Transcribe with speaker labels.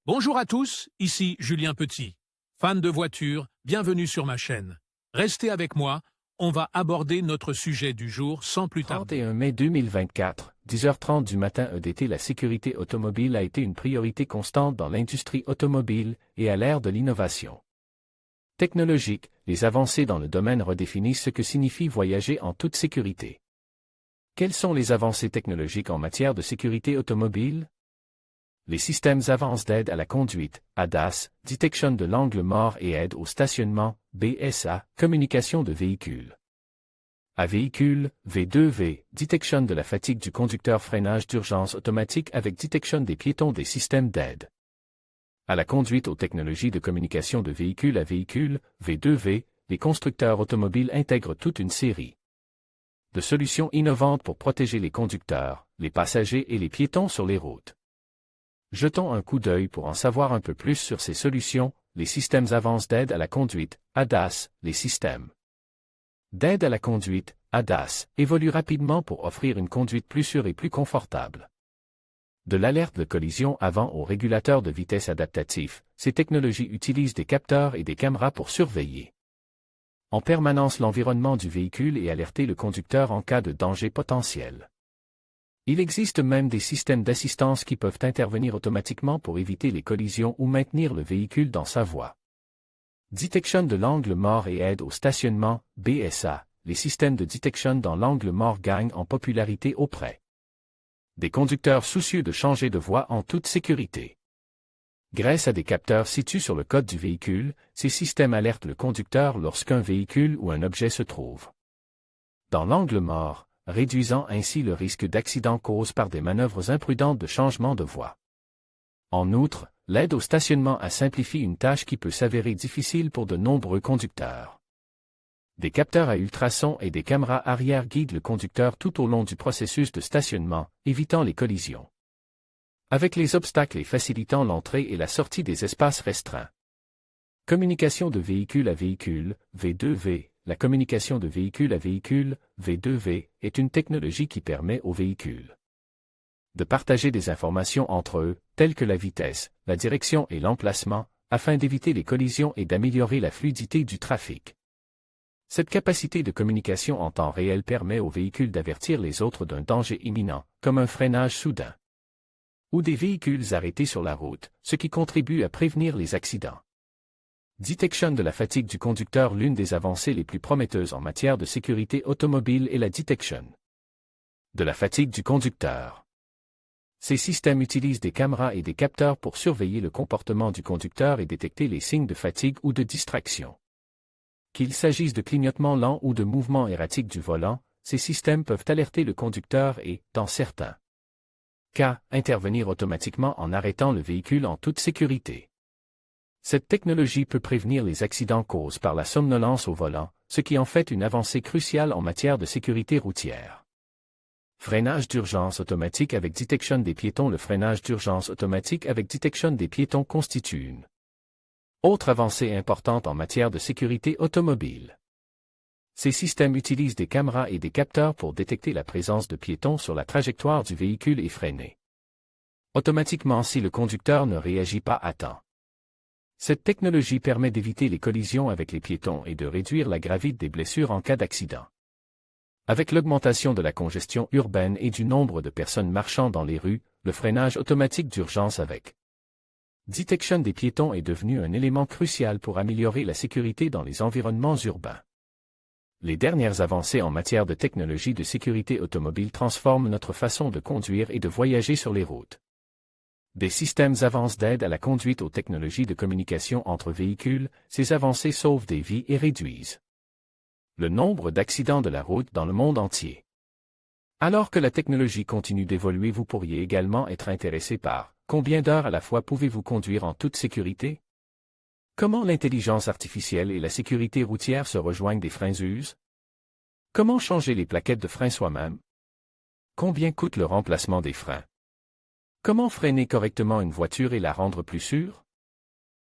Speaker 1: Bonjour à tous, ici Julien Petit. Fan de voitures, bienvenue sur ma chaîne. Restez avec moi, on va aborder notre sujet du jour sans plus tarder.
Speaker 2: 31 mai 2024, 10h30 du matin EDT. La sécurité automobile a été une priorité constante dans l'industrie automobile et à l'ère de l'innovation technologique. Les avancées dans le domaine redéfinissent ce que signifie voyager en toute sécurité. Quelles sont les avancées technologiques en matière de sécurité automobile? Les systèmes avancés d'aide à la conduite, ADAS, détection de l'angle mort et aide au stationnement, BSA, communication de véhicules. À véhicule, V2V, détection de la fatigue du conducteur, freinage d'urgence automatique avec détection des piétons, des systèmes d'aide. À la conduite, aux technologies de communication de véhicule à véhicule, V2V, les constructeurs automobiles intègrent toute une série de solutions innovantes pour protéger les conducteurs, les passagers et les piétons sur les routes. Jetons un coup d'œil pour en savoir un peu plus sur ces solutions. Les systèmes avancés d'aide à la conduite, ADAS. Les systèmes d'aide à la conduite, ADAS, évoluent rapidement pour offrir une conduite plus sûre et plus confortable. De l'alerte de collision avant au régulateur de vitesse adaptatif, ces technologies utilisent des capteurs et des caméras pour surveiller en permanence l'environnement du véhicule et alerter le conducteur en cas de danger potentiel. Il existe même des systèmes d'assistance qui peuvent intervenir automatiquement pour éviter les collisions ou maintenir le véhicule dans sa voie. Détection de l'angle mort et aide au stationnement, BSA. Les systèmes de détection dans l'angle mort gagnent en popularité auprès des conducteurs soucieux de changer de voie en toute sécurité. Grâce à des capteurs situés sur le code du véhicule, ces systèmes alertent le conducteur lorsqu'un véhicule ou un objet se trouve dans l'angle mort, réduisant ainsi le risque d'accident causé par des manœuvres imprudentes de changement de voie. En outre, l'aide au stationnement a simplifié une tâche qui peut s'avérer difficile pour de nombreux conducteurs. Des capteurs à ultrasons et des caméras arrière guident le conducteur tout au long du processus de stationnement, évitant les collisions avec les obstacles et facilitant l'entrée et la sortie des espaces restreints. Communication de véhicule à véhicule, V2V. La communication de véhicule à véhicule, V2V, est une technologie qui permet aux véhicules de partager des informations entre eux, telles que la vitesse, la direction et l'emplacement, afin d'éviter les collisions et d'améliorer la fluidité du trafic. Cette capacité de communication en temps réel permet aux véhicules d'avertir les autres d'un danger imminent, comme un freinage soudain ou des véhicules arrêtés sur la route, ce qui contribue à prévenir les accidents. Détection de la fatigue du conducteur. L'une des avancées les plus prometteuses en matière de sécurité automobile est la détection de la fatigue du conducteur. Ces systèmes utilisent des caméras et des capteurs pour surveiller le comportement du conducteur et détecter les signes de fatigue ou de distraction. Qu'il s'agisse de clignotements lents ou de mouvements erratiques du volant, ces systèmes peuvent alerter le conducteur et, dans certains cas, intervenir automatiquement en arrêtant le véhicule en toute sécurité. Cette technologie peut prévenir les accidents causés par la somnolence au volant, ce qui en fait une avancée cruciale en matière de sécurité routière. Freinage d'urgence automatique avec détection des piétons. Le freinage d'urgence automatique avec détection des piétons constitue une autre avancée importante en matière de sécurité automobile. Ces systèmes utilisent des caméras et des capteurs pour détecter la présence de piétons sur la trajectoire du véhicule et freiner automatiquement si le conducteur ne réagit pas à temps. Cette technologie permet d'éviter les collisions avec les piétons et de réduire la gravité des blessures en cas d'accident. Avec l'augmentation de la congestion urbaine et du nombre de personnes marchant dans les rues, le freinage automatique d'urgence avec détection des piétons est devenu un élément crucial pour améliorer la sécurité dans les environnements urbains. Les dernières avancées en matière de technologie de sécurité automobile transforment notre façon de conduire et de voyager sur les routes. Des systèmes avancés d'aide à la conduite aux technologies de communication entre véhicules, ces avancées sauvent des vies et réduisent le nombre d'accidents de la route dans le monde entier. Alors que la technologie continue d'évoluer, vous pourriez également être intéressé par combien d'heures à la fois pouvez-vous conduire en toute sécurité? Comment l'intelligence artificielle et la sécurité routière se rejoignent des freins usés? Comment changer les plaquettes de frein soi-même? Combien coûte le remplacement des freins? Comment freiner correctement une voiture et la rendre plus sûre?